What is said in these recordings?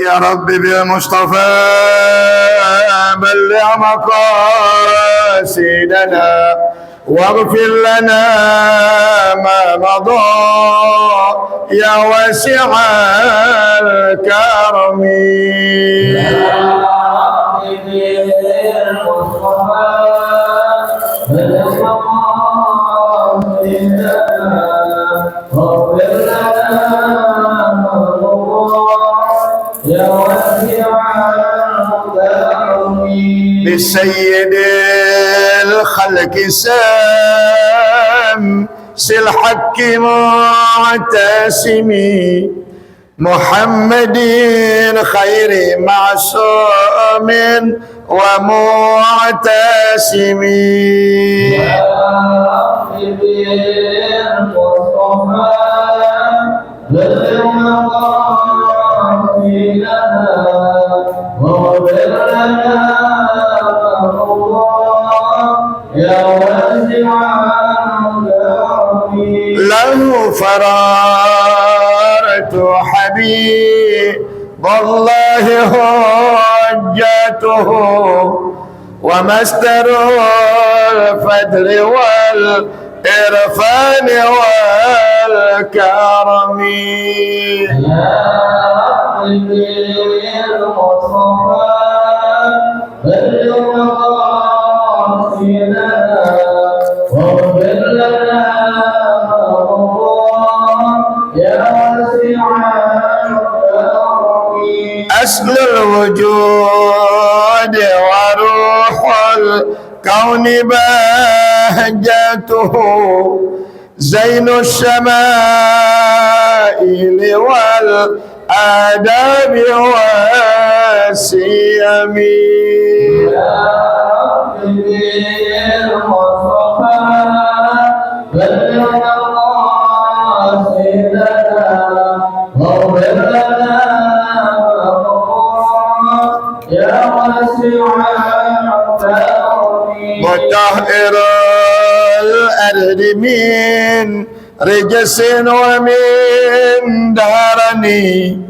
يا رب بالمصطفى بلغ مقاصدنا واغفر لنا ما مضى يا واسع الكرم. بسيد الخلق سل الحق معتسمي محمد خير معصوم ومعتسم. له فرارة حبيب والله حجته ومستر الفضل والإرفان والكرم. أصل الوجود وروح الكون بهجته زين الشمائل والآداب والسيم. مطهر الأرض من رجس ومن دارني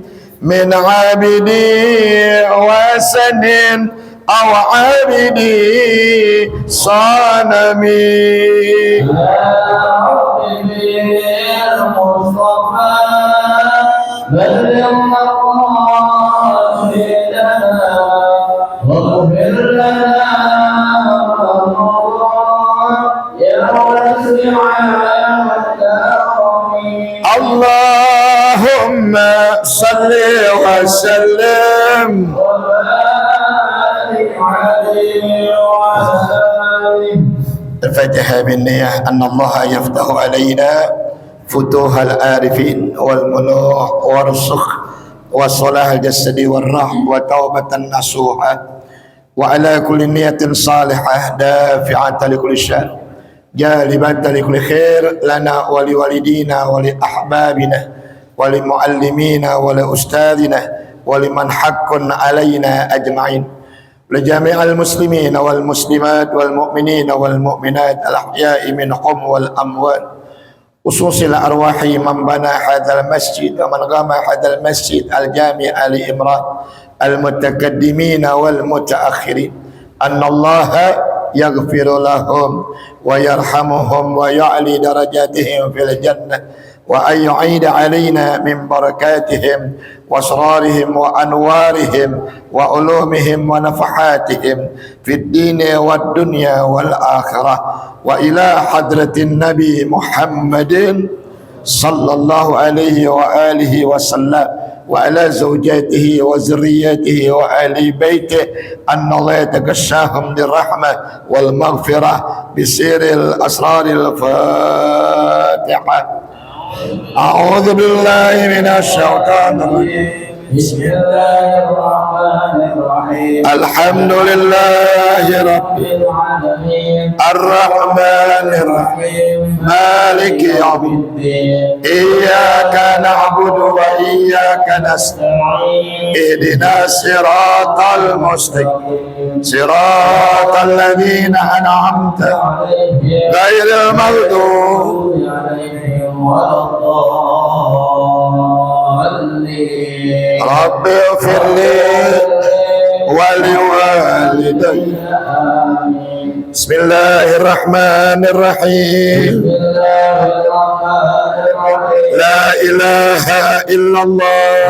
من عابدي وسن أو عابدي صنمي. اللهم صل وسلم الفاتحة بالنية أن الله يفتح علينا فتوح العارفين والملوح والرسخ والصلاح الجسد والروح وتوبة نصوحة وعلى كل نية صالحة دافعة لكل شر جالبة لكل خير لنا ولوالدينا ولأحبابنا ولمعلمينا ولأستاذنا ولمن حق علينا أجمعين لجميع المسلمين والمسلمات والمؤمنين والمؤمنات الأحياء منهم والأموات خصوص الأرواح من بنى هذا المسجد ومن قام هذا المسجد الجامع لإمران المتقدمين والمتأخرين أن الله يغفر لهم ويرحمهم ويعلي درجاتهم في الجنة وأن يعيد علينا من بركاتهم وأسرارهم وأنوارهم وعلومهم ونفحاتهم في الدين والدنيا والآخرة وإلى حضرة النبي محمد صلى الله عليه وآله وسلم وعلى زوجاته وذريته وآل بيته أن الله يتغشاهم بالرحمة والمغفرة بسير الأسرار الفاتحة. أعوذ بالله من الشيطان الرجيم. بسم الله الرحمن الرحيم. الحمد لله رب العالمين الرحمن الرحيم مالك يوم الدين إياك نعبد وإياك نستعين اهدنا الصراط المستقيم صراط الذين أنعمت عليهم غير المغضوب عليهم ولا الضالين. رب اغفر لي ولوالدي. بسم الله الرحمن الرحيم. لا إله إلا الله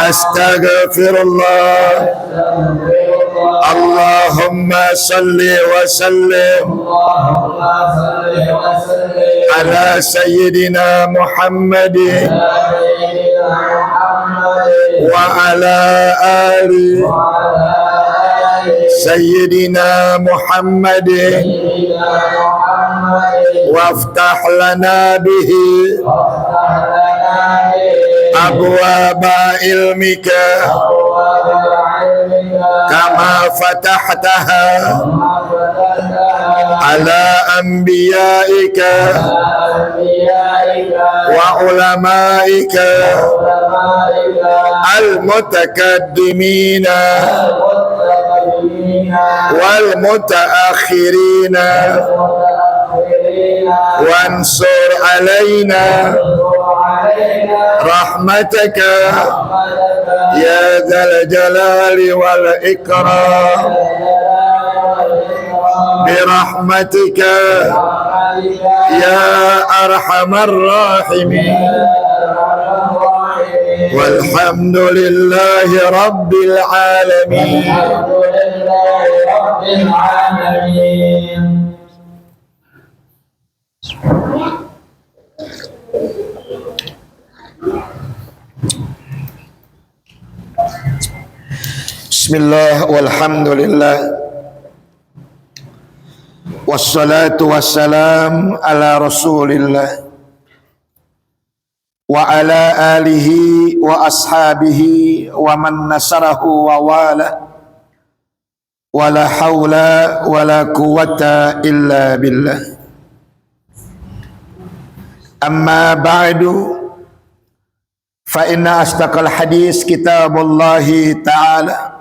أستغفر الله. اللهم صل وسلم على سيدنا محمد وعلى آل سيدنا محمد وافتح لنا به أبواب علمك كما فتحتها على أنبيائك وعلمائك المتقدمين والمتأخرين وانصر علينا رحمتك يا ذا الجلال والإكرام برحمتك يا أرحم الراحمين. والحمد لله رب العالمين. Bismillah walhamdulillah wassalatu wassalam ala rasulillah wa ala alihi wa ashabihi wa man nasarahu wa wala wa la hawla wa la quwwata illa billah. Amma ba'du fa inna astaqal hadis kitabullahi ta'ala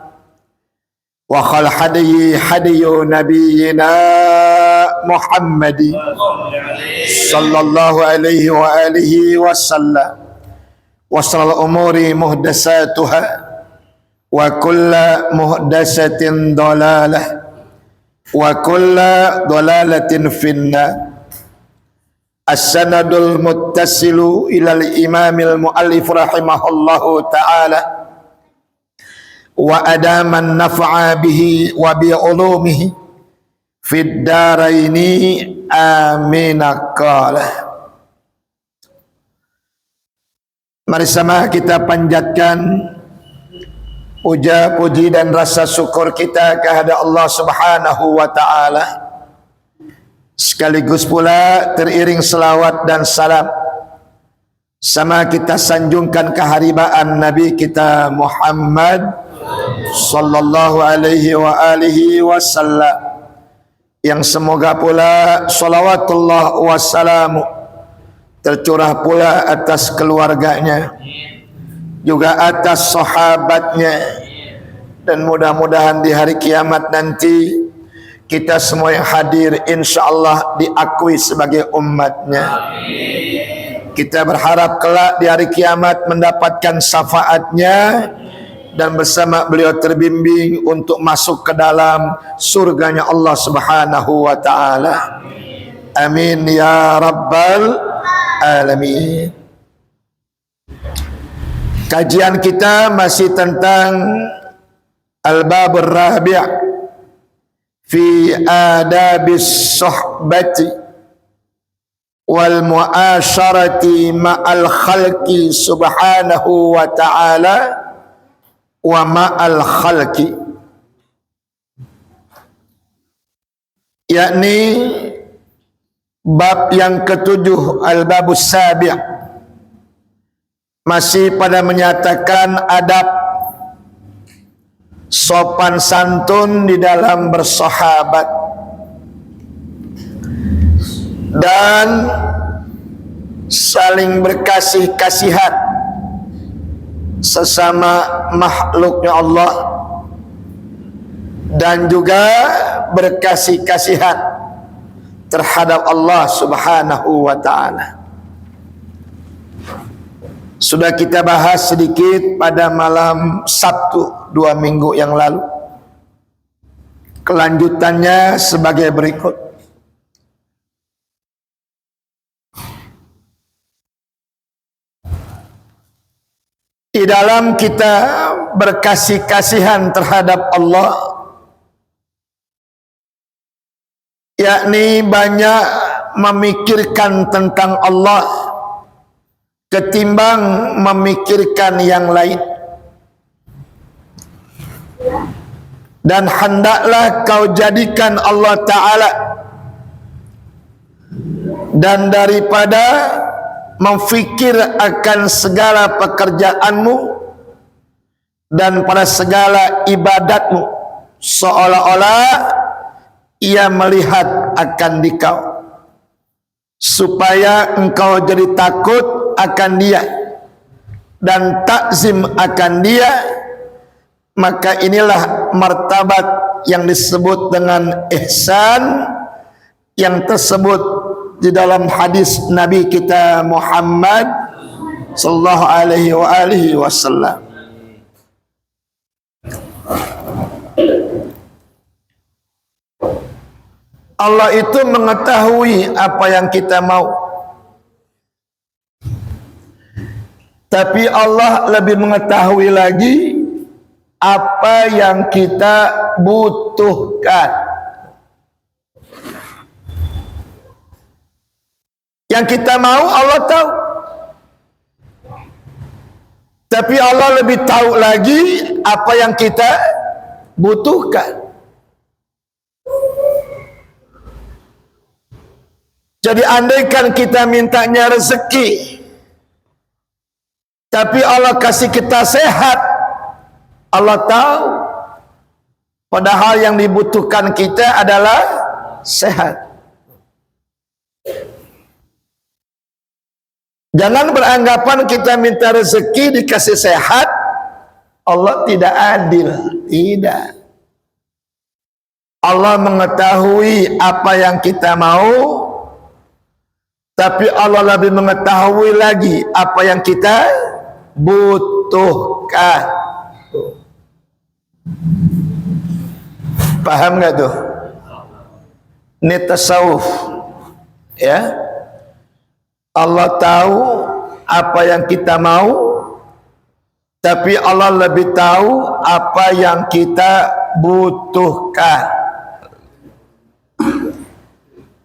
wa khal hadiyi hadiyu nabiyyina Muhammad sallallahu alaihi wa alihi wasallam wa sallallahu umuri muhdasatuha wa kulla muhdasatin dalalah wa kulla dalalatin finna. As-sanadul muttasilu ilal imamil muallif rahimahullahu ta'ala wa adaman naf'a bihi wa bi ulumihi fid daraini amin. Qala. Mari sama kita panjatkan puja puji dan rasa syukur kita kepada Allah Subhanahu wa taala, sekaligus pula teriring selawat dan salam sama kita sanjungkan keharibaan Nabi kita Muhammad sallallahu alaihi wa alihi wasallam, yang semoga pula salawatullah wassalamu tercurah pula atas keluarganya, juga atas sahabatnya, dan mudah-mudahan di hari kiamat nanti kita semua yang hadir insyaAllah diakui sebagai umatnya. Kita berharap kelak di hari kiamat mendapatkan syafaatnya dan bersama beliau terbimbing untuk masuk ke dalam surganya Allah Subhanahu wa ta'ala. Amin ya rabbal alamin. Kajian kita masih tentang Al-Babur Rabi' fi adabis sohbati wal mu'asyarati ma'al khalqi subhanahu wa ta'ala wa ma'al khalqi, yakni bab yang ketujuh, al-babus sabi', masih pada menyatakan adab sopan santun di dalam bersahabat dan saling berkasih-kasihan sesama makhluknya Allah, dan juga berkasih-kasihan terhadap Allah Subhanahu wa ta'ala. sudah kita bahas sedikit pada malam Sabtu 2 minggu yang lalu. Kelanjutannya sebagai berikut. Di dalam kita berkasih-kasihan terhadap Allah, yakni banyak memikirkan tentang Allah ketimbang memikirkan yang lain. Dan hendaklah kau jadikan Allah Ta'ala, dan daripada memfikir akan segala pekerjaanmu dan pada segala ibadatmu, seolah-olah ia melihat akan dikau, supaya engkau jadi takut akan dia dan takzim akan dia. Maka inilah martabat yang disebut dengan ihsan, yang tersebut di dalam hadis Nabi kita Muhammad sallallahu alaihi wasallam. Allah itu mengetahui apa yang kita mau, tapi Allah lebih mengetahui lagi apa yang kita butuhkan. Yang kita mau Allah tahu, tapi Allah lebih tahu lagi apa yang kita butuhkan. Jadi andaikan kita mintanya rezeki, tapi Allah kasih kita sehat, Allah tahu padahal yang dibutuhkan kita adalah sehat. Jangan beranggapan kita minta rezeki dikasih sehat, Allah tidak adil. Tidak. Allah mengetahui apa yang kita mau, tapi Allah lebih mengetahui lagi apa yang kita butuhkan. Paham nggak tuh? Ini tasawuf, ya. Allah tahu apa yang kita mau, tapi Allah lebih tahu apa yang kita butuhkan.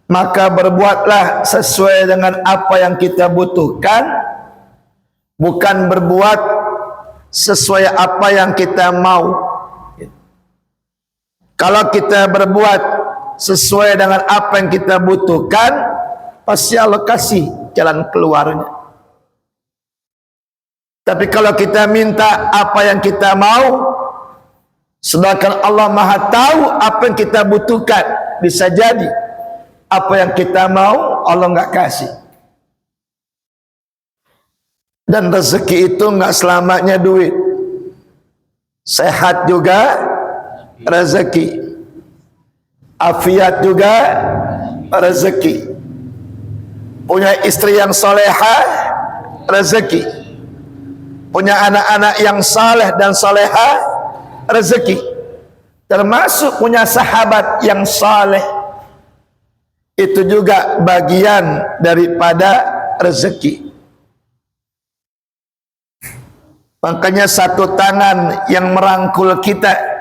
Maka berbuatlah sesuai dengan apa yang kita butuhkan, bukan berbuat sesuai apa yang kita mau. Kalau kita berbuat sesuai dengan apa yang kita butuhkan, pasti Allah kasih jalan keluarnya. Tapi kalau kita minta apa yang kita mau, sedangkan Allah Maha tahu apa yang kita butuhkan, bisa jadi apa yang kita mau Allah nggak kasih. Dan rezeki itu nggak selamanya duit. Sehat juga rezeki, afiat juga rezeki, punya istri yang solehah rezeki, punya anak-anak yang saleh dan solehah rezeki, termasuk punya sahabat yang saleh, itu juga bagian daripada rezeki. Makanya satu tangan yang merangkul kita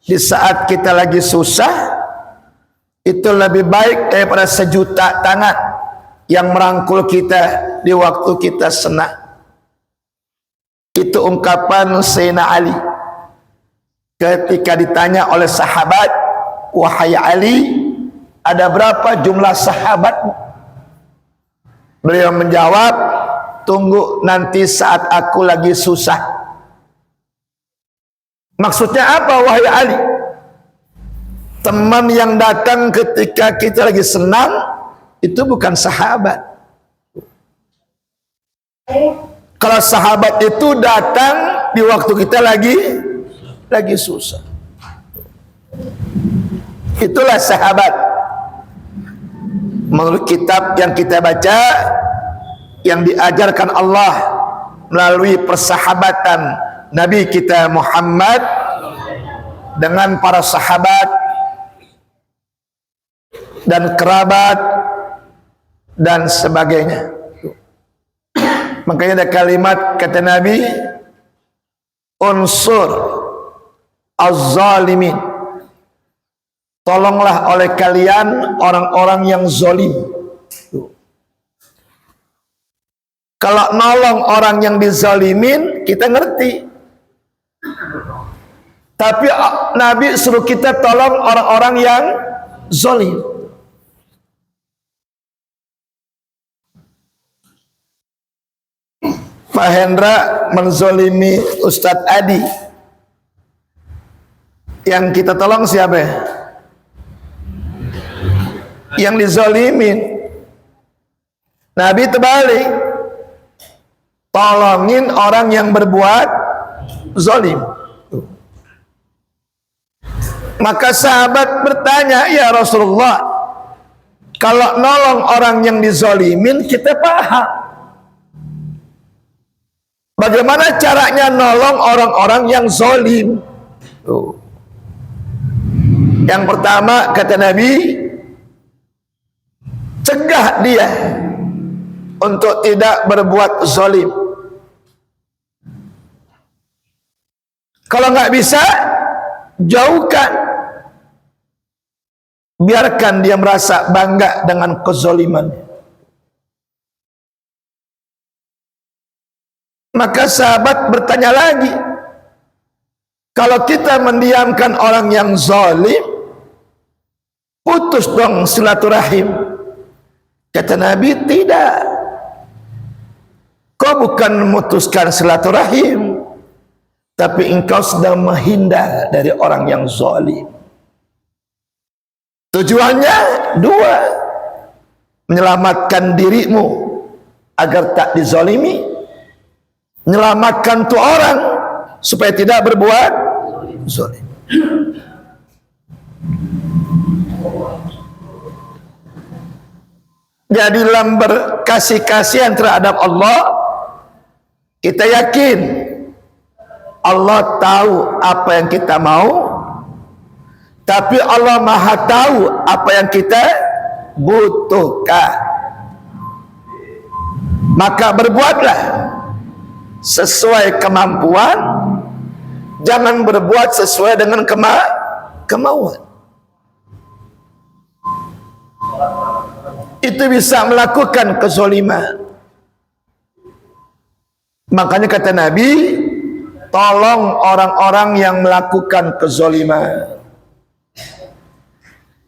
di saat kita lagi susah itu lebih baik daripada 1.000.000 tangan yang merangkul kita di waktu kita senang. Itu ungkapan Sayyidina Ali ketika ditanya oleh sahabat, "Wahai Ali, ada berapa jumlah sahabatmu?" Beliau menjawab, "Tunggu nanti saat aku lagi susah." Maksudnya apa, wahai Ali? Teman yang datang ketika kita lagi senang itu bukan sahabat. Kalau sahabat itu datang di waktu kita lagi susah, itulah sahabat. Menurut kitab yang kita baca, yang diajarkan Allah melalui persahabatan Nabi kita Muhammad dengan para sahabat dan kerabat dan sebagainya. Makanya ada kalimat kata Nabi, unsur az-zalimin, tolonglah oleh kalian orang-orang yang zalim. Kalau nolong orang yang dizalimin, kita ngerti. Tapi Nabi suruh kita tolong orang-orang yang zalim. Pak Hendra menzalimi Ustadz Adi. Yang kita tolong siapa ya? Yang dizalimin. Nabi terbalik, tolongin orang yang berbuat zalim. Maka sahabat bertanya, ya Rasulullah, kalau nolong orang yang dizalimin kita paham, bagaimana caranya nolong orang-orang yang zalim? Yang pertama kata Nabi, cegah dia untuk tidak berbuat zalim. Kalau nggak bisa, jauhkan. Biarkan dia merasa bangga dengan kezaliman. Maka sahabat bertanya lagi, kalau kita mendiamkan orang yang zalim, putus dong silaturahim. Kata Nabi, tidak. Kau bukan memutuskan silaturahim, tapi engkau sedang menghindar dari orang yang zalim. Tujuannya dua, menyelamatkan dirimu agar tak dizalimi, menyelamatkan tu orang supaya tidak berbuat zalim. Jadi dalam berkasih-kasihan terhadap Allah, kita yakin Allah tahu apa yang kita mau, tapi Allah Maha tahu apa yang kita butuhkan. Maka berbuatlah sesuai kemampuan, jangan berbuat sesuai dengan kemauan. Itu bisa melakukan kezaliman. Makanya kata Nabi, tolong orang-orang yang melakukan kezaliman.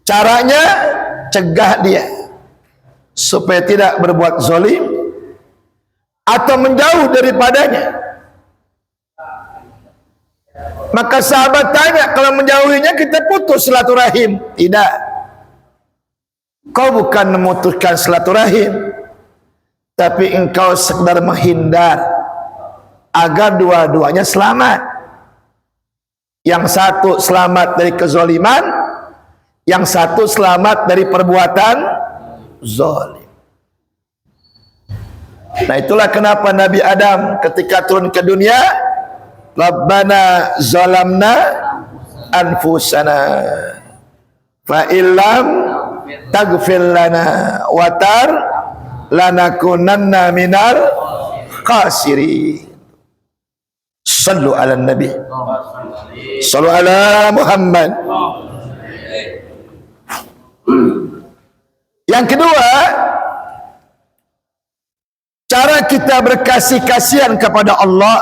Caranya cegah dia supaya tidak berbuat zalim atau menjauh daripadanya. Maka sahabat tanya, kalau menjauhinya kita putus silaturahim. Tidak. Kau bukan memutuskan silaturahim, tapi engkau sekedar menghindar agar dua-duanya selamat. Yang satu selamat dari kezaliman, yang satu selamat dari perbuatan zalim. Nah, itulah kenapa Nabi Adam ketika turun ke dunia, Rabbana zalamna anfusana fa illam taghfir lana wa tar lanakunanna minal khasirin. Sallu ala Nabi, sallu ala Muhammad. Yang kedua, cara kita berkasih-kasihan kepada Allah,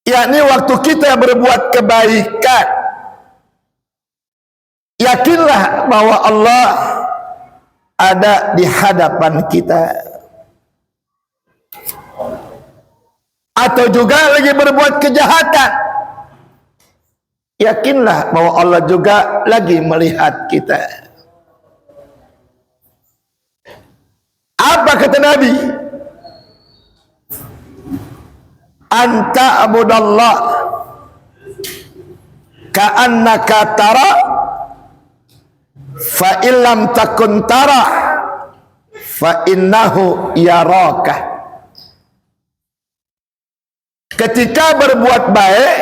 yakni waktu kita berbuat kebaikan, yakinlah bahwa Allah ada di hadapan kita. Atau juga lagi berbuat kejahatan, yakinlah bahwa Allah juga lagi melihat kita. Apa kata Nabi? Anta abudallah ka'annaka tara fa illam takun tara fa innahu yaraka. Ketika berbuat baik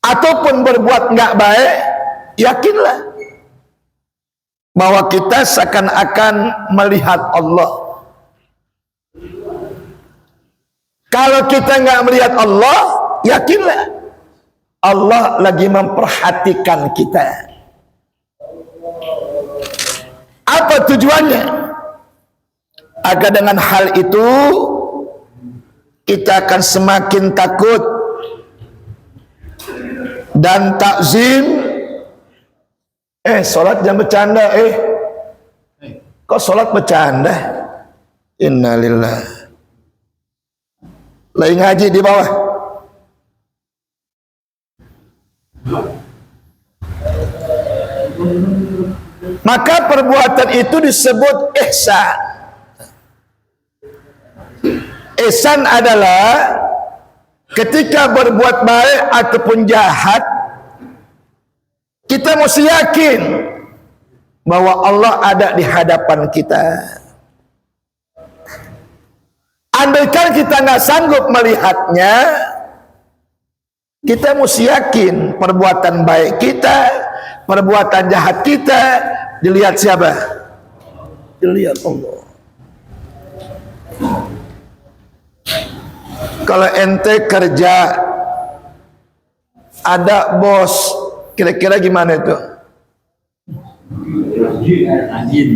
ataupun berbuat enggak baik, yakinlah bahwa kita seakan-akan melihat Allah. Kalau kita enggak melihat Allah, yakinlah Allah lagi memperhatikan kita. Apa tujuannya? Agar dengan hal itu kita akan semakin takut dan takzim. Sholat jangan bercanda. Kok sholat bercanda? Innalillah. Lagi ngaji di bawah. Maka perbuatan itu disebut ihsan. Ihsan adalah ketika berbuat baik ataupun jahat, kita mesti yakin bahwa Allah ada di hadapan kita. Andaikan kita nggak sanggup melihatnya, kita mesti yakin perbuatan baik kita, perbuatan jahat kita dilihat siapa? Dilihat Allah. Kalau ente kerja ada bos, kira-kira gimana itu? Rajin.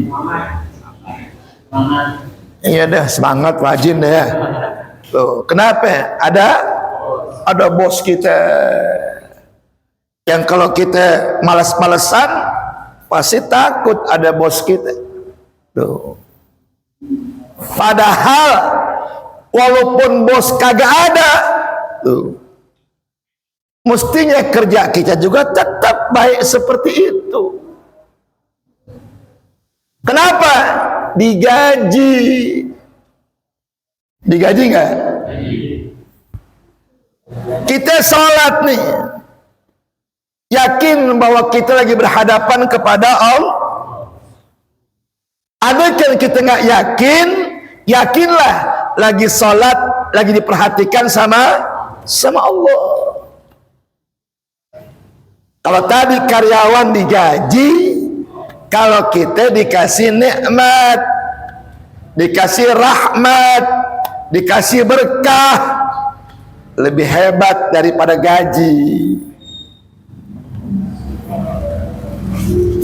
Iya dah, semangat, rajin deh ya. Tuh, kenapa? Ada bos kita yang kalau kita malas-malesan pasti takut ada bos kita. Tuh. Padahal walaupun bos kagak ada, tuh, mestinya kerja kita juga tetap baik seperti itu. Kenapa? Digaji. Digaji nggak? Kita sholat nih, yakin bahwa kita lagi berhadapan kepada Allah. Andaikan kita nggak yakin, yakinlah lagi sholat, lagi diperhatikan sama Allah. Kalau tadi karyawan digaji, kalau kita dikasih nikmat, dikasih rahmat, dikasih berkah, lebih hebat daripada gaji.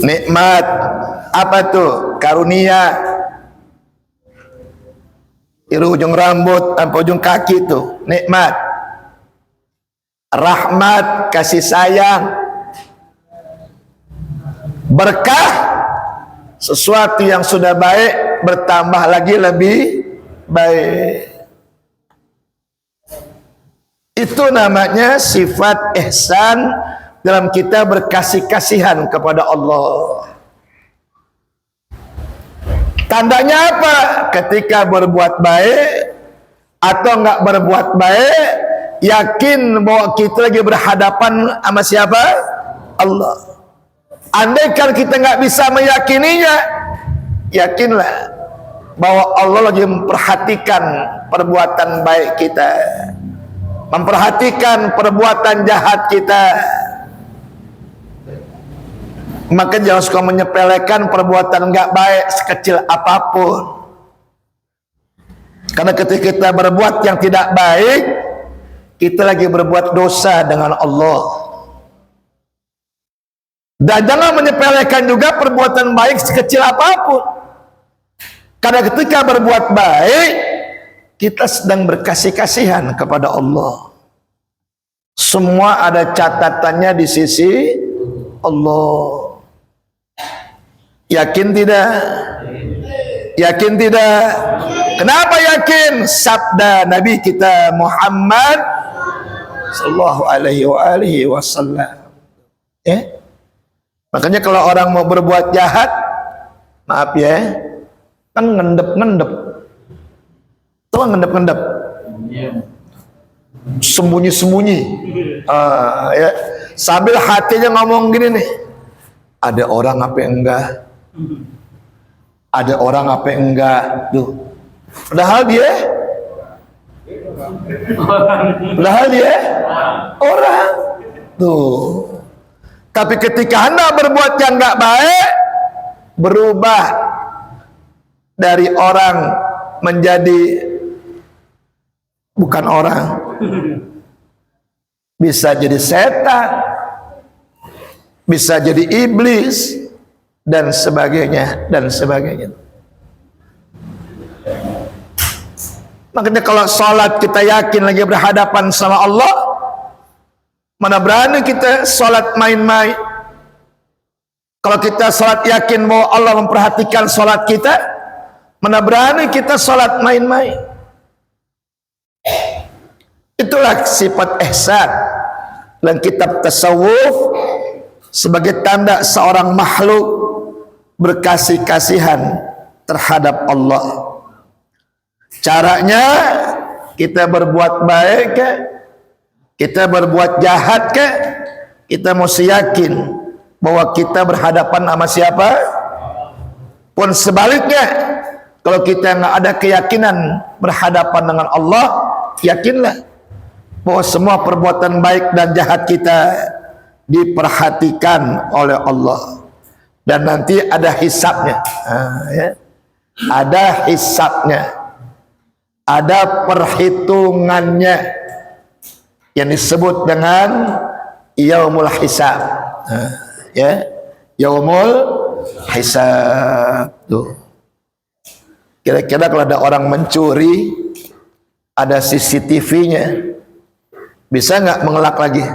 Nikmat apa tuh? Karunia. Dari ujung rambut sampai ujung kaki tuh nikmat. Rahmat, kasih sayang. Berkah, sesuatu yang sudah baik bertambah lagi lebih baik. Itu namanya sifat ihsan dalam kita berkasih-kasihan kepada Allah. Tandanya apa? Ketika berbuat baik atau enggak berbuat baik, yakin bahwa kita lagi berhadapan sama siapa? Allah. Andaikan kita nggak bisa meyakininya, yakinlah bahwa Allah lagi memperhatikan perbuatan baik kita, memperhatikan perbuatan jahat kita. Maka jangan suka menyepelekan perbuatan nggak baik sekecil apapun. Karena ketika kita berbuat yang tidak baik, kita lagi berbuat dosa dengan Allah. Dan jangan menyepelekan juga perbuatan baik sekecil apapun. Karena ketika berbuat baik, kita sedang berkasih-kasihan kepada Allah. Semua ada catatannya di sisi Allah. Yakin tidak? Yakin tidak? Kenapa yakin? Sabda Nabi kita Muhammad sallallahu alaihi wasallam. Makanya kalau orang mau berbuat jahat, maaf ya, kan ngendep-ngendep. Tahu ngendep-ngendep? Sembunyi-sembunyi. Ya. Sambil hatinya ngomong gini nih, ada orang apa enggak? Ada orang apa enggak tuh. Padahal dia orang tuh. Tapi ketika Anda berbuat yang enggak baik, berubah dari orang menjadi bukan orang, bisa jadi setan, bisa jadi iblis, dan sebagainya dan sebagainya. Makanya kalau sholat kita yakin lagi berhadapan sama Allah, mana berani kita sholat main-main. Kalau kita sholat yakin bahwa Allah memperhatikan sholat kita, mana berani kita sholat main-main. Itulah sifat ihsan dalam kitab tasawuf sebagai tanda seorang makhluk berkasih-kasihan terhadap Allah. Caranya kita berbuat baik ke, kita berbuat jahat ke, kita mesti yakin bahwa kita berhadapan sama siapa. Pun sebaliknya, kalau kita nggak ada keyakinan berhadapan dengan Allah, yakinlah bahwa semua perbuatan baik dan jahat kita diperhatikan oleh Allah, dan nanti ada hisabnya. Ada hisabnya, ada perhitungannya yang disebut dengan yaumul hisab. Yaumul hisab tuh. Kira-kira kalau ada orang mencuri, ada CCTV-nya, bisa nggak mengelak lagi?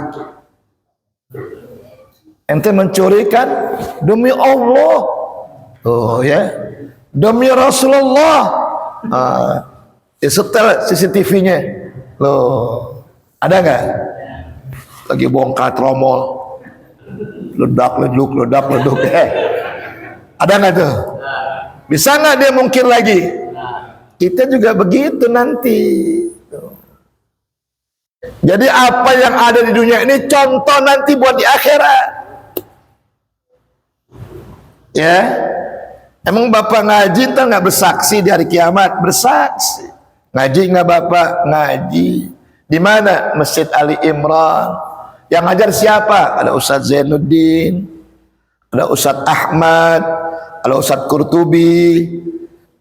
Ente mencuri kan demi Allah, demi Rasulullah, disetel CCTV-nya. Loh, ada nggak? Lagi bongkar tromol, ledak-leduk, ada nggak tuh? Bisa nggak dia mungkin lagi? Kita juga begitu nanti. Jadi apa yang ada di dunia ini contoh nanti buat di akhirat. Ya, emang bapak ngaji entah nggak bersaksi di hari kiamat? Bersaksi. Ngaji nggak bapak? Ngaji. Di mana? Masjid Ali Imran. Yang ngajar siapa? Ada Ustadz Zainuddin, ada Ustadz Ahmad, ada Ustadz Qurtubi,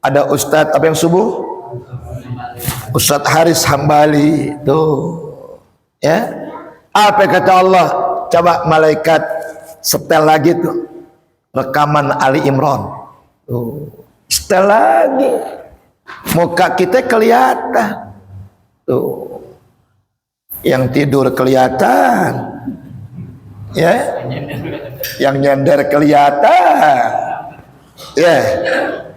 ada Ustadz apa yang subuh? Ustadz Haris Hambali. Tuh. Ya, apa kata Allah? Coba malaikat setel lagi tuh rekaman Ali Imran. Tuh, setel lagi, muka kita kelihatan. Tuh, yang tidur kelihatan, ya, yang nyender kelihatan, ya,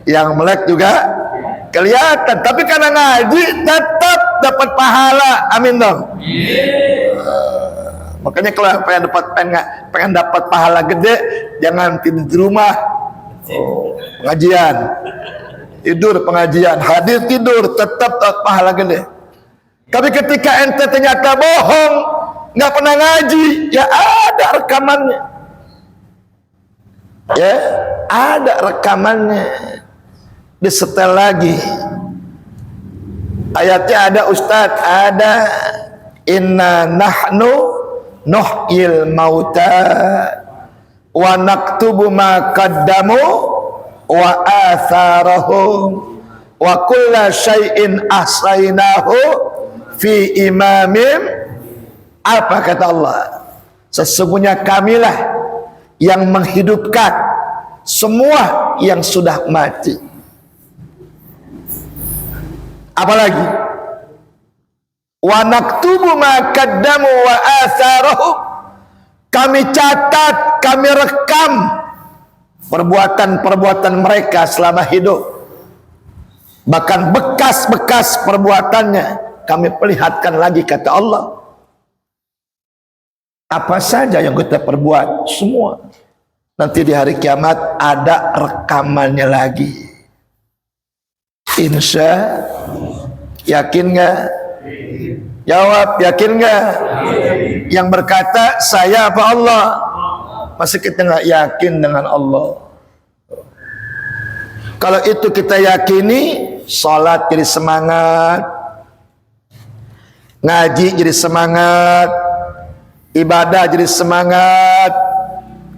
yang melek juga kelihatan. Tapi karena ngaji tetap dapat pahala. Amin dong. Makanya kalau pengen dapat pahala gede, jangan tidur di rumah. Pengajian, tidur pengajian, hadir tidur, tetap dapat pahala gede. Tapi ketika ente ternyata bohong, nggak pernah ngaji, ya ada rekamannya. Ya, ada rekamannya. Disetel lagi. Ayatnya ada Ustadz, ada inna nahnu nuhyil mauta wa naktubu ma qaddamu wa atharahum wa kulla syai'in ahsaynahu fi imamim. Apa kata Allah? Sesungguhnya kamilah yang menghidupkan semua yang sudah mati. Apalagi wa naktubu ma qaddamu wa atharahum, kami catat, kami rekam perbuatan-perbuatan mereka selama hidup, bahkan bekas-bekas perbuatannya kami perlihatkan lagi, kata Allah. Apa saja yang kita perbuat, semua nanti di hari kiamat ada rekamannya lagi. Insya, yakin nggak? Jawab, yakin nggak? Yang berkata saya apa Allah? Masih kita nggak yakin dengan Allah. Kalau itu kita yakini, salat jadi semangat, ngaji jadi semangat, ibadah jadi semangat,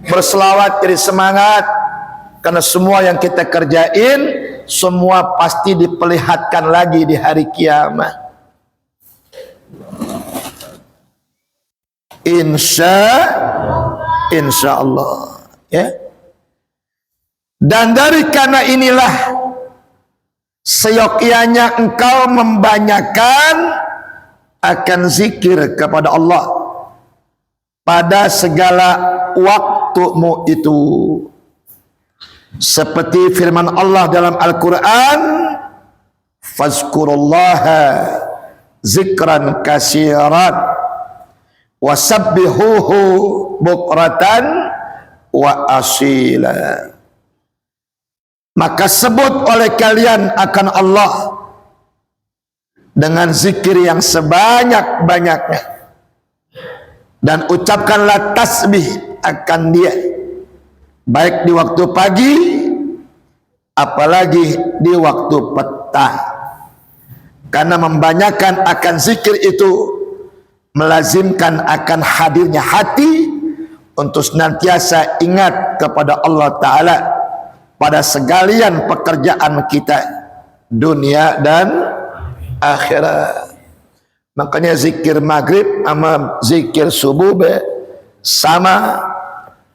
berselawat jadi semangat. Karena semua yang kita kerjain, semua pasti diperlihatkan lagi di hari kiamat. Insya Allah, ya. Dan dari karena inilah seyogyanya engkau membanyakan akan zikir kepada Allah pada segala waktumu itu. Seperti firman Allah dalam Al-Quran, fazkurullaha zikran kasiran wasabbihuhu bukratan wa asila. Maka sebut oleh kalian akan Allah dengan zikir yang sebanyak-banyaknya, dan ucapkanlah tasbih akan Dia, baik di waktu pagi apalagi di waktu petang. Karena membanyakan akan zikir itu melazimkan akan hadirnya hati untuk senantiasa ingat kepada Allah Ta'ala pada segalian pekerjaan kita dunia dan akhirat. Makanya zikir maghrib sama zikir subuh sama,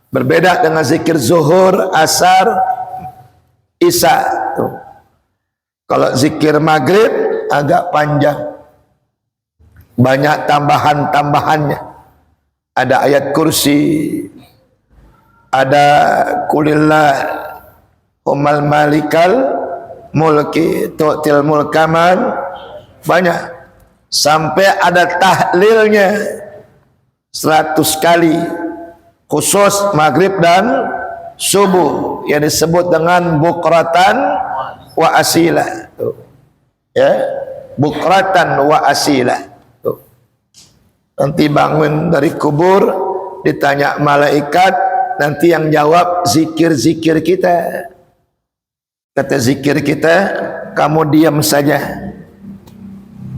berbeda dengan zikir zuhur, asar, isya. Kalau zikir maghrib agak panjang, banyak tambahan-tambahannya. Ada ayat kursi, ada kulillah umal malikal mulki tu'til mulkaman, banyak, sampai ada tahlilnya 100 kali khusus maghrib dan subuh yang disebut dengan bukratan wa asila. Ya, bukratan wa asila. Nanti bangun dari kubur ditanya malaikat, nanti yang jawab zikir-zikir kita. Kata zikir kita, kamu diam saja.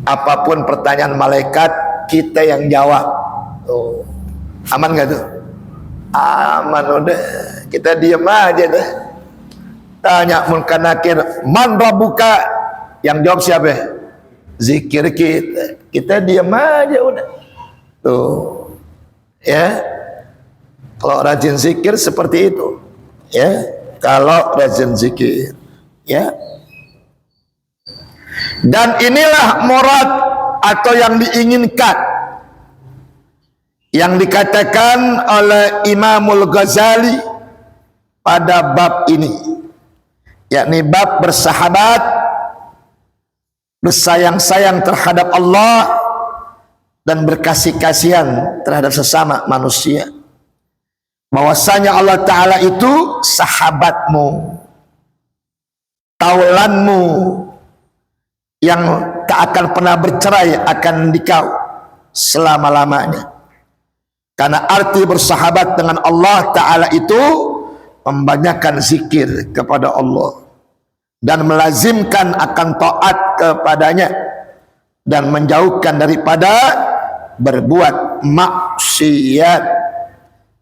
Apapun pertanyaan malaikat, kita yang jawab. Oh, aman gak tuh? Aman udah. Kita diam aja dah. Tanya munkar nakir, man rabbuka? Yang jawab siapa? Zikir kita. Kita diam aja udah. Tuh, ya. Kalau rajin zikir seperti itu, ya. Kalau rajin zikir, ya. Dan inilah murad atau yang diinginkan yang dikatakan oleh Imamul Ghazali pada bab ini, yakni bab bersahabat, bersayang-sayang terhadap Allah dan berkasih-kasihan terhadap sesama manusia. Bahwasanya Allah Ta'ala itu sahabatmu, taulanmu, yang tak akan pernah bercerai akan dikau selama-lamanya. Karena arti bersahabat dengan Allah Ta'ala itu membanyakkan zikir kepada Allah dan melazimkan akan taat kepadanya dan menjauhkan daripada berbuat maksiat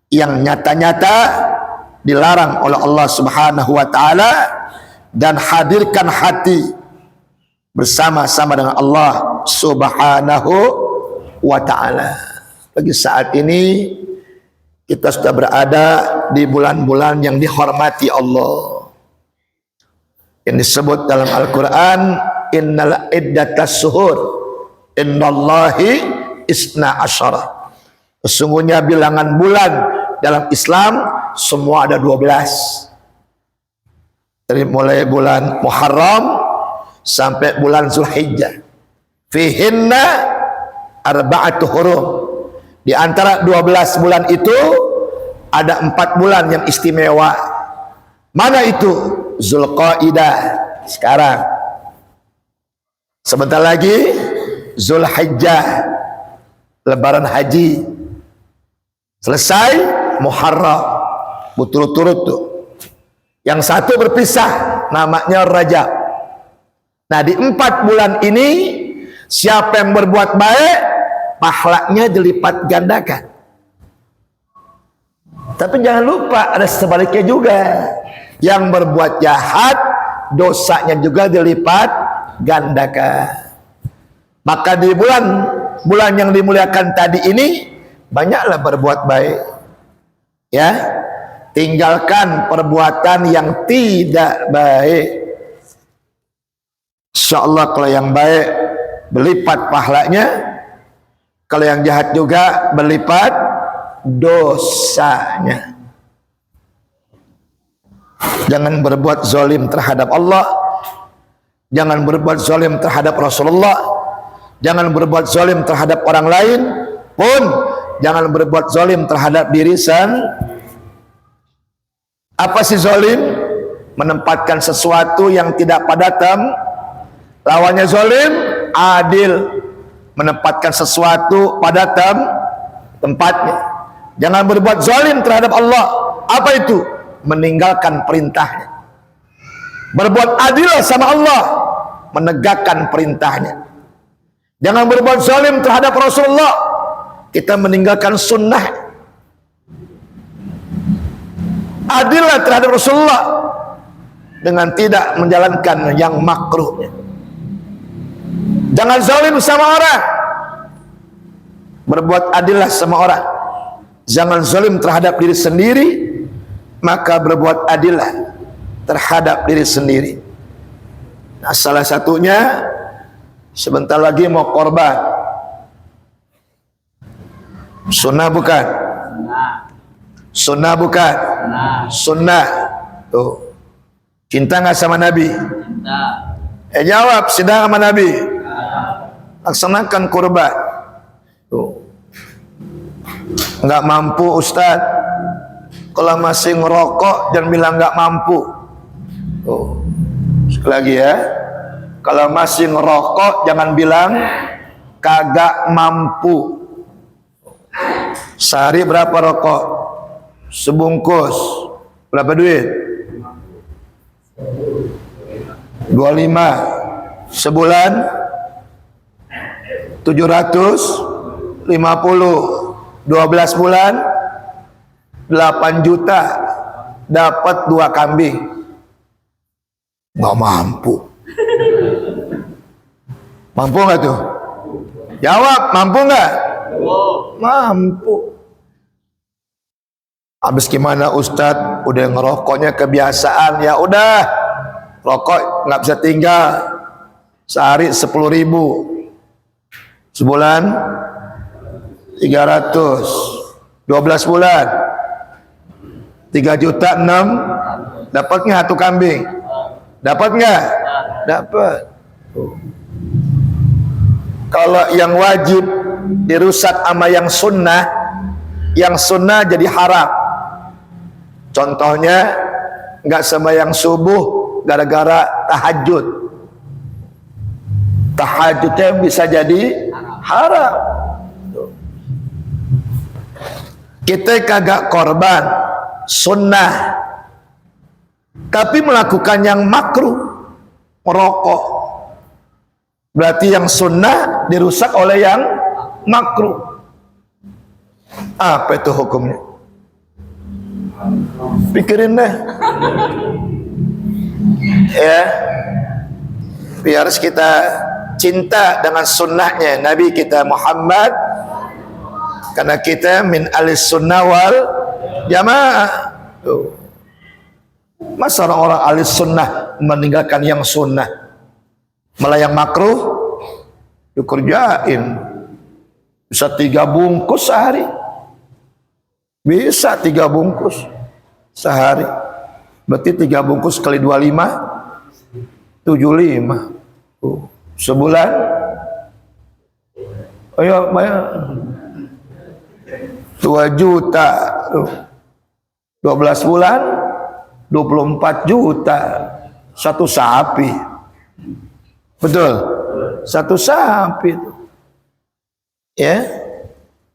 yang nyata-nyata dilarang oleh Allah Subhanahu wa Ta'ala, dan hadirkan hati bersama-sama dengan Allah Subhanahu wa Ta'ala. Bagi saat ini kita sudah berada di bulan-bulan yang dihormati Allah, yang disebut dalam Al-Quran, innal iddatas suhur indallahi isna asyara. Sesungguhnya bilangan bulan dalam Islam semua ada 12. Dari mulai bulan Muharram sampai bulan Zulhijjah. Fihinna arba'atu hurum. Di antara 12 bulan itu ada 4 bulan yang istimewa. Mana itu? Zulqaidah sekarang. Sebentar lagi Zulhijjah, lebaran haji. Selesai Muharram, berturut-turut tuh. Yang satu berpisah, namanya Rajab. Nah, di 4 bulan ini siapa yang berbuat baik, pahalanya dilipat gandakan. Tapi jangan lupa ada sebaliknya juga. Yang berbuat jahat, dosanya juga dilipat gandakan. Maka di bulan yang dimuliakan tadi ini, banyaklah berbuat baik. Ya, tinggalkan perbuatan yang tidak baik. Insyaallah kalau yang baik berlipat pahalanya, kalau yang jahat juga berlipat dosanya. Jangan berbuat zalim terhadap Allah, jangan berbuat zalim terhadap Rasulullah, jangan berbuat zalim terhadap orang lain pun, jangan berbuat zalim terhadap diri sendiri. Apa sih zalim? Menempatkan sesuatu yang tidak pada lawannya zalim, adil. Menempatkan sesuatu pada tempatnya. Jangan berbuat zalim terhadap Allah. Apa itu? Meninggalkan perintahnya. Berbuat adil sama Allah, menegakkan perintahnya. Jangan berbuat zalim terhadap Rasulullah, kita meninggalkan sunnah. Adillah terhadap Rasulullah dengan tidak menjalankan yang makruhnya. Jangan zalim sama orang, berbuat adillah sama orang. Jangan zalim terhadap diri sendiri, maka berbuat adillah terhadap diri sendiri. Nah, salah satunya sebentar lagi mau korban. Sunnah bukan? Sunnah bukan? Sunnah. Tuh. Cinta nggak sama Nabi? Cinta. Jawab, cinta sama Nabi. Laksanakan kurban. Tuh. Nggak mampu Ustaz. Kalau masih ngerokok jangan bilang nggak mampu. Tuh. Sekali lagi ya. Kalau masih ngerokok jangan bilang kagak mampu. Sehari berapa rokok? Sebungkus. Berapa duit? 25. Sebulan 750. 12 bulan 8 juta. Dapat 2 kambing. Nggak mampu. Mampu nggak tuh? Jawab, mampu nggak? Mampu. Habis gimana Ustadz? Udah ngerokoknya kebiasaan, ya udah rokok nggak bisa tinggal. Sehari 10.000, sebulan 300, 12 bulan 3 juta 6. Dapat nggak 1 kambing? Dapat nggak? Dapat. Kalau yang wajib dirusak sama yang sunnah jadi haram. Contohnya nggak sembahyang subuh gara-gara tahajud. Tahajudnya bisa jadi haram. Kita kagak korban sunnah, tapi melakukan yang makruh, merokok. Berarti yang sunnah dirusak oleh yang makruh. Apa itu hukumnya? Pikirin deh. Ya, biar kita cinta dengan sunnahnya Nabi kita Muhammad, karena kita min alis sunnah wal jamaah. Masa orang-orang alis sunnah meninggalkan yang sunnah, malah yang makruh dikerjain. Bisa 3 bungkus sehari. Bisa 3 bungkus sehari. Berarti 3 bungkus kali 25, 75. Sebulan. Ayo bayar 2 juta. 12 bulan 24 juta. 1 sapi. Betul? 1 sapi. Ya.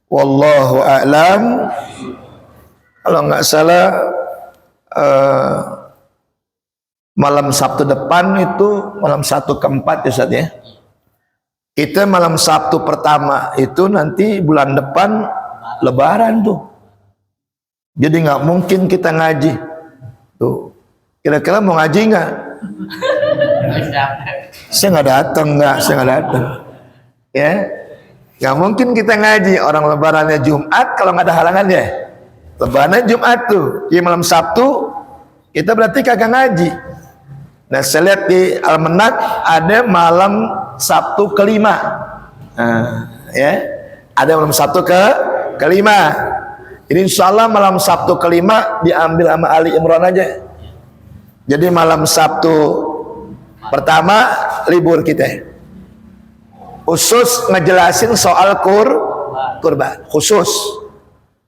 Wallahu a'lam. Kalau nggak salah malam Sabtu depan itu malam 1 ke 4 ya Ustaz ya. Kita malam Sabtu pertama itu nanti bulan depan Lebaran tuh. Jadi nggak mungkin kita ngaji. Tuh. Kira-kira mau ngaji nggak? Saya nggak datang, saya nggak datang. Ya, nggak mungkin kita ngaji. Orang Lebarannya Jumat, kalau nggak ada halangan ya. Lebarannya Jumat tuh. Jadi malam Sabtu kita berarti kagak ngaji. Nah, saya lihat di Almanak ada malam Sabtu kelima. Nah, ya, ada malam Sabtu kelima. Jadi insya Allah malam Sabtu kelima diambil sama Ali Imran aja. Jadi malam Sabtu pertama libur kita. Khusus ngejelasin soal kurban. Khusus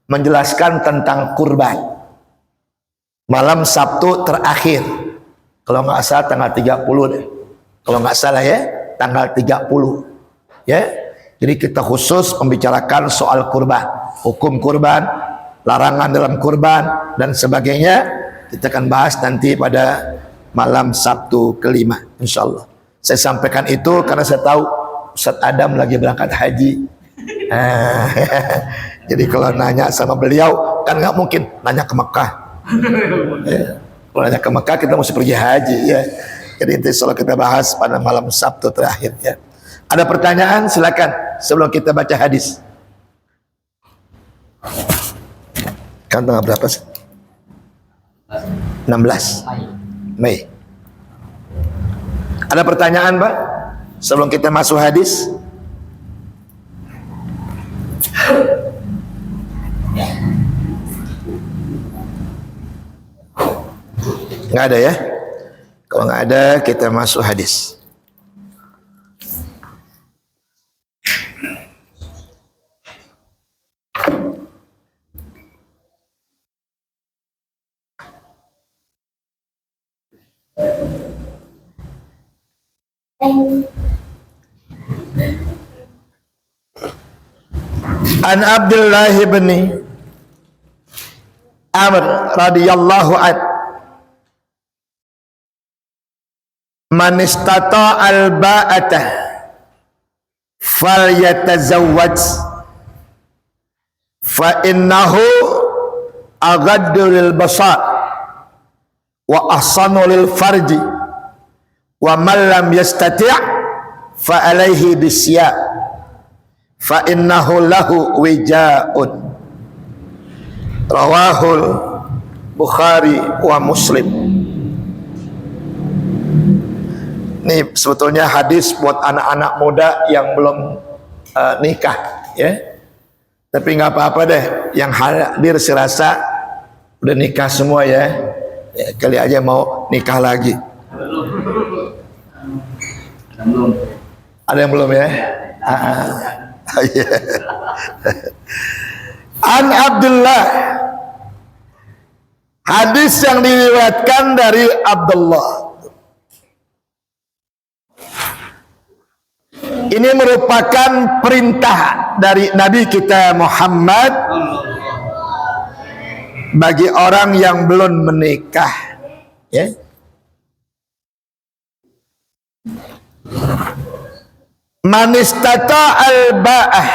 menjelaskan tentang kurban. Malam Sabtu terakhir. Kalau nggak salah tanggal 30 deh. Kalau nggak salah ya, tanggal 30. Ya. Jadi kita khusus membicarakan soal kurban, hukum kurban, larangan dalam kurban dan sebagainya. Kita akan bahas nanti pada malam Sabtu kelima, insyaallah. Saya sampaikan itu karena saya tahu Ustaz Adam lagi berangkat haji. Jadi kalau nanya sama beliau kan nggak mungkin nanya ke Mekah. Ya. Kalau nanya ke Mekah kita mesti pergi haji ya. Jadi insya Allah kita bahas pada malam Sabtu terakhir ya. Ada pertanyaan silakan sebelum kita baca hadis. Kan tanggal berapa sih? 16 Mei. Ada pertanyaan Pak sebelum kita masuk hadis? Nggak ada ya? Kalau nggak ada kita masuk hadis. An Abdullah bin Amr radhiyallahu an man istata al ba'ata falyatazawwaj fa innahu aghaddu lil basar wa ahsanu lil farji wa man lam yastati' fa alaihi bisya fa innahu lahu wija'un. Rawahul Bukhari wa Muslim. Ini sebetulnya hadis buat anak-anak muda yang belum nikah ya. Tapi nggak apa-apa deh, yang hadir serasa udah nikah semua ya. Ya kali aja mau nikah lagi. Ada yang belum ya? An Abdullah, hadis yang diriwayatkan dari Abdullah. Ini merupakan perintah dari Nabi kita Muhammad bagi orang yang belum menikah ya. Man istata al-ba'ah,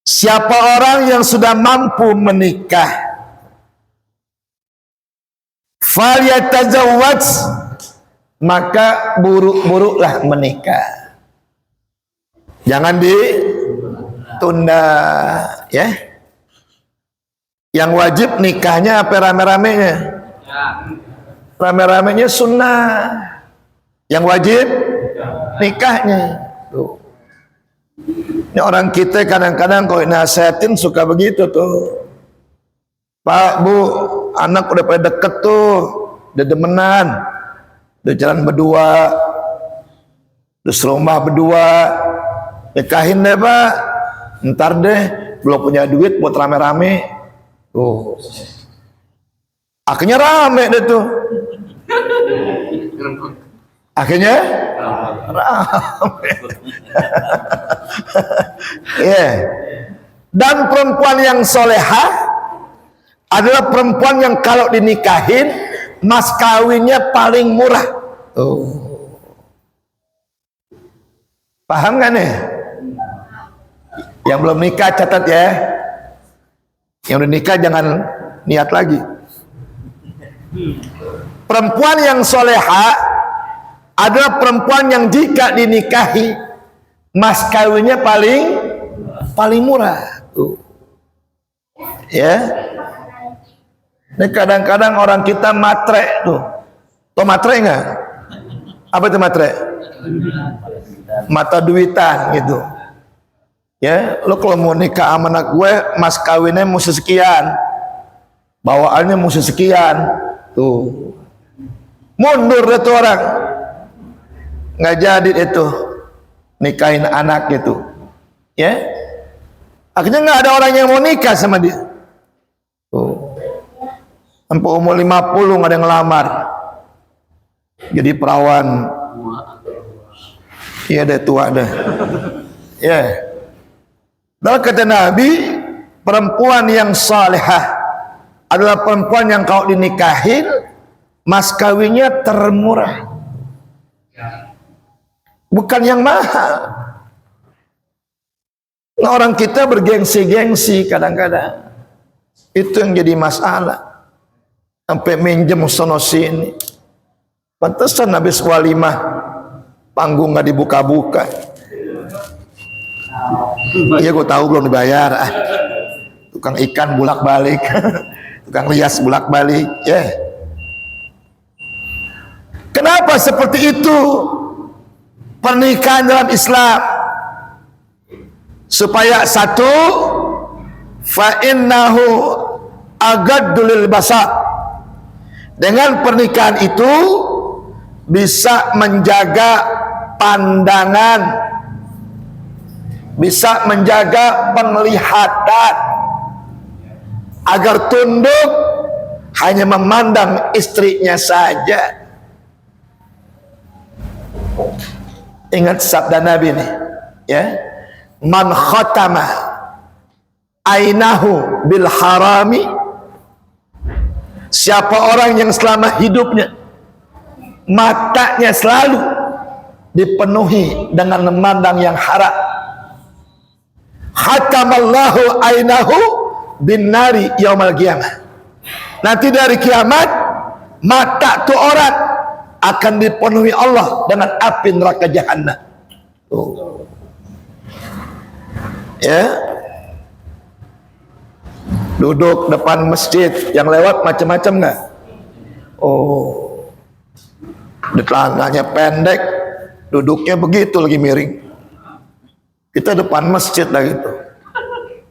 siapa orang yang sudah mampu menikah, falyatazawwaj, maka buruk-buruklah menikah. Jangan ditunda ya. Yang wajib nikahnya apa rame-ramenya? Rame-ramenya sunnah. Yang wajib nikahnya. Tuh. Ini orang kita kadang-kadang kalau nasihatin suka begitu tuh. Pak, Bu, anak udah pada deket tuh, udah demenan, udah jalan berdua, udah serumah berdua, nikahin deh Pak, ntar deh belum punya duit buat rame-rame. Tuh. Akhirnya rame deh tuh. Akhirnya rame. Yeah. Dan perempuan yang solehah adalah perempuan yang kalau dinikahin mas kawinnya paling murah. Paham kan nih? Yang belum nikah catat ya. Yang udah nikah jangan niat lagi. Perempuan yang soleha adalah perempuan yang jika dinikahi mas kawinnya paling murah. Ya. Ini kadang-kadang orang kita matre tuh. Tuh matre nggak? Apa itu matre? Mata duitan gitu. Ya, lo kalau mau nikah sama anak gue, mas kawinnya mesti sekian, bawaannya mesti sekian, tuh mundur deh tuh orang, nggak jadi itu nikahin anak gitu, ya. Akhirnya nggak ada orang yang mau nikah sama dia, tuh sampai umur 50 nggak ada yang ngelamar, jadi perawan, iya deh tua deh, ya. Yeah. Dalam kata Nabi, perempuan yang salihah adalah perempuan yang kalau dinikahin mas kawinnya termurah, bukan yang mahal. Nah, orang kita bergengsi-gengsi kadang-kadang, itu yang jadi masalah, sampai minjem sono sini. Pantesan habis walimah panggung nggak dibuka-buka. Iya, gue tahu belum dibayar. Tukang ikan bolak-balik, tukang rias bolak-balik. Ya. Kenapa seperti itu pernikahan dalam Islam? Supaya satu, fa innahu agaddu lil basar. Dengan pernikahan itu bisa menjaga pandangan, bisa menjaga penglihatan, agar tunduk hanya memandang istrinya saja. Ingat sabda Nabi nih, ya, man khatama ainahu bil harami, siapa orang yang selama hidupnya matanya selalu dipenuhi dengan memandang yang haram, khatamallahu ainahu bin nari yaumal qiyamah. Nanti dari kiamat mata tu orang akan dipenuhi Allah dengan api neraka jahanam. Ya. Duduk depan masjid, yang lewat macam-macam nggak? Celananya pendek, duduknya begitu lagi miring. Kita depan masjid lah gitu.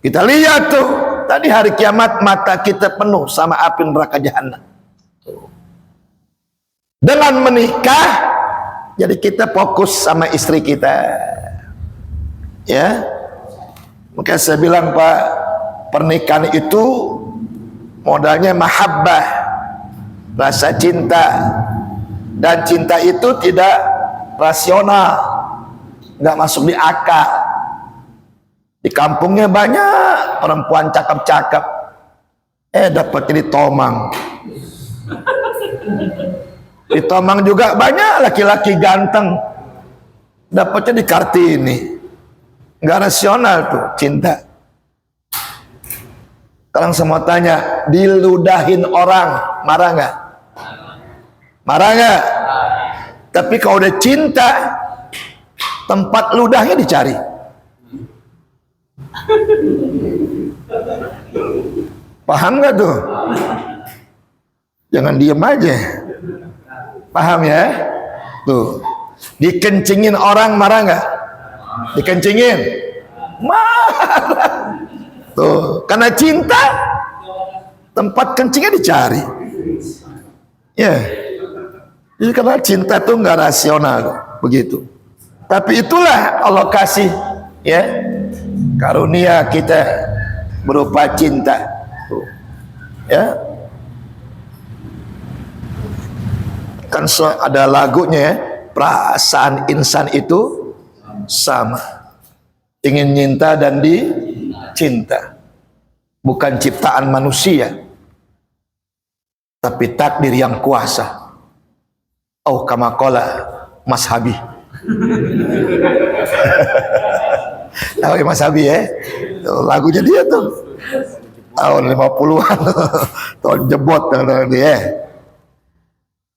Kita lihat tuh, tadi hari kiamat mata kita penuh sama api neraka jahanam. Dengan menikah, jadi kita fokus sama istri kita. Ya. Maka saya bilang, Pak, pernikahan itu modalnya mahabbah, rasa cinta. Dan cinta itu tidak rasional, nggak masuk di akal. Di kampungnya banyak perempuan cakep-cakep, dapatnya di Tomang. Di Tomang juga banyak laki-laki ganteng, dapatnya di Kartini. Nggak rasional tuh cinta. Sekarang semua tanya, diludahin orang marah nggak? Marah nggak? Tapi kalau udah cinta, tempat ludahnya dicari. Paham nggak tuh? Jangan diem aja. Paham ya? Tuh, dikencingin orang marah nggak? Dikencingin, marah. Tuh, karena cinta, tempat kencingnya dicari. Ya, jadi karena cinta tuh nggak rasional, begitu. Tapi itulah Allah kasih, ya, karunia kita berupa cinta. Tuh. Ya, kan ada lagunya ya, perasaan insan itu sama, ingin nyinta dan dicinta, bukan ciptaan manusia. tapi takdir yang kuasa. Oh, kama qala Mas Habi. Tahu ya Mas Habi ya? Lagunya dia tuh tahun 50-an. Tahun jebot dia.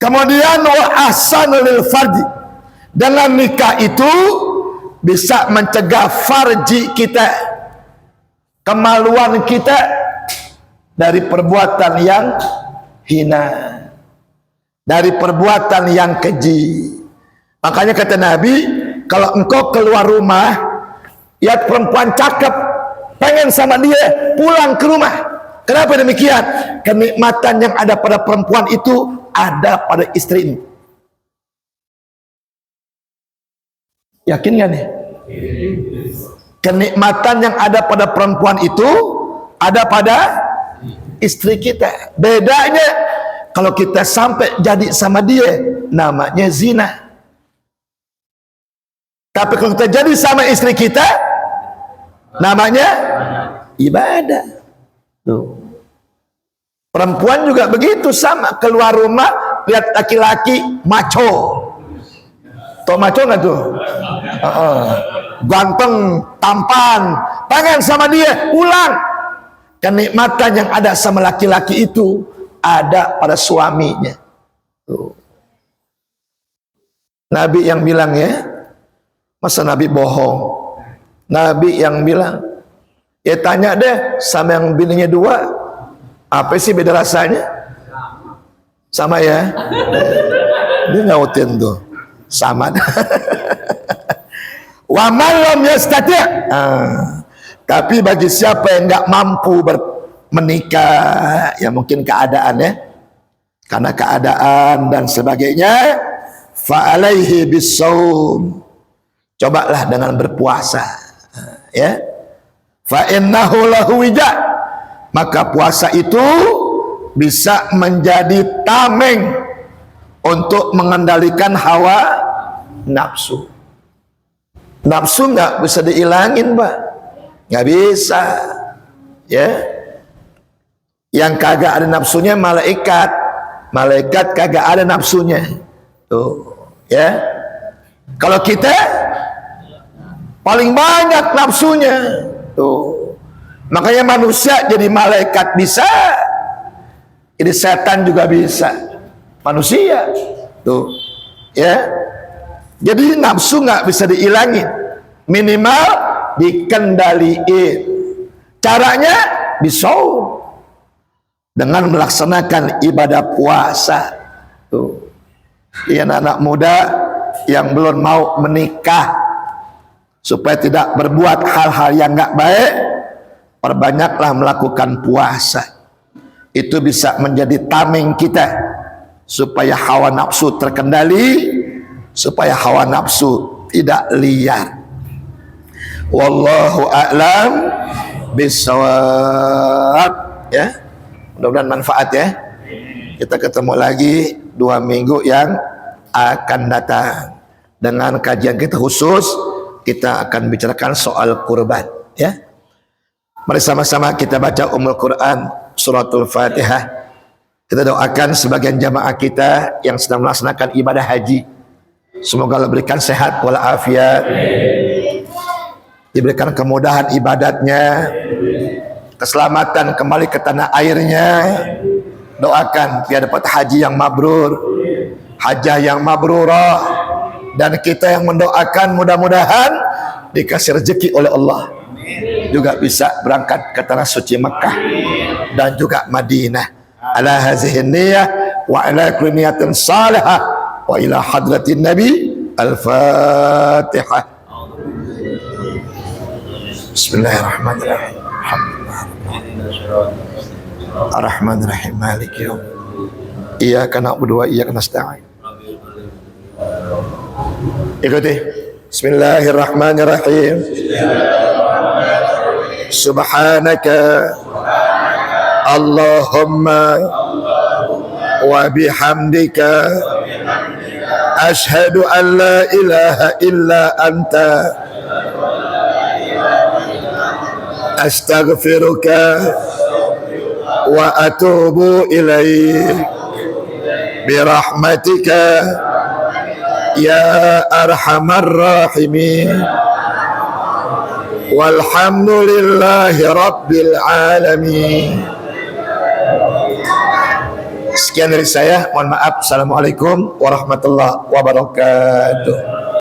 Kemudian wa ahsanul farji, dengan nikah itu bisa mencegah farji kita, kemaluan kita dari perbuatan yang hina, dari perbuatan yang keji. Makanya kata Nabi, kalau engkau keluar rumah, lihat perempuan cakep, pengen sama dia, pulang ke rumah. Kenapa demikian? Kenikmatan yang ada pada perempuan itu ada pada istrimu. Yakin gak nih? Kenikmatan yang ada pada perempuan itu ada pada istri kita. Bedanya kalau kita sampai jadi sama dia, namanya zina. Tapi kalau kita jadi sama istri kita, namanya ibadah. Tuh. Perempuan juga begitu, sama, keluar rumah lihat laki-laki maco. Tuh maco nggak tuh? Ganteng, tampan, pengen sama dia, pulang. Kenikmatan yang ada sama laki-laki itu ada pada suaminya. Tuh. Nabi yang bilang ya, masa Nabi bohong? Nabi yang bilang, ya tanya deh sama yang bininya dua, apa sih beda rasanya? Sama ya? Dia ngautin tuh, sama. Wa man lam yastati'. Tapi bagi siapa yang nggak mampu menikah, ya mungkin keadaan ya, karena keadaan dan sebagainya, fa alaihi bisawm. Cobalah dengan berpuasa, ya. Fa innahu lahu wija, maka puasa itu bisa menjadi tameng untuk mengendalikan hawa nafsu. Nafsu nggak bisa dihilangin, Pak, nggak bisa, ya. Yang kagak ada nafsunya malaikat, malaikat kagak ada nafsunya, tuh, ya. Kalau kita paling banyak nafsunya. Tuh. Makanya manusia jadi malaikat bisa, jadi setan juga bisa. Manusia. Tuh. Ya. Jadi nafsu nggak bisa dihilangin. Minimal dikendaliin. Caranya bisaum, dengan melaksanakan ibadah puasa. Tuh. Ya, anak-anak muda yang belum mau menikah, supaya tidak berbuat hal-hal yang nggak baik, perbanyaklah melakukan puasa. Itu bisa menjadi tameng kita supaya hawa nafsu terkendali, supaya hawa nafsu tidak liar. Wallahu a'lam bishawab. Ya, mudah-mudahan manfaat ya. Kita ketemu lagi 2 minggu yang akan datang dengan kajian kita khusus. Kita akan bicarakan soal kurban, ya. Mari sama-sama kita baca Ummul Quran, suratul Fatihah. Kita doakan sebagian jamaah kita yang sedang melaksanakan ibadah haji, semoga Allah berikan sehat walafiat, diberikan kemudahan ibadatnya, keselamatan kembali ke tanah airnya. Doakan biar dapat haji yang mabrur, hajah yang mabrurah. Dan kita yang mendoakan mudah-mudahan dikasih rezeki oleh Allah, juga bisa berangkat ke tanah suci Mekah dan juga Madinah. Ala hazihin niyah wa ala kulli niyatin salihah wa ila hadratin Nabi. Al-Fatihah. Bismillahirrahmanirrahim. Ar-Rahmanirrahim. Maliki yaumiddin. Iyyaka na'budu wa iyyaka nasta'in. Ikuti. Bismillahirrahmanirrahim. Subhanaka Allahumma wa bihamdika ashhadu an la ilaha illa anta astaghfiruka wa atubu ilaik birahmatika ya arhamar rahimin. Walhamdulillahi rabbil alamin. Sekian dari saya, mohon maaf. Assalamualaikum warahmatullahi wabarakatuh.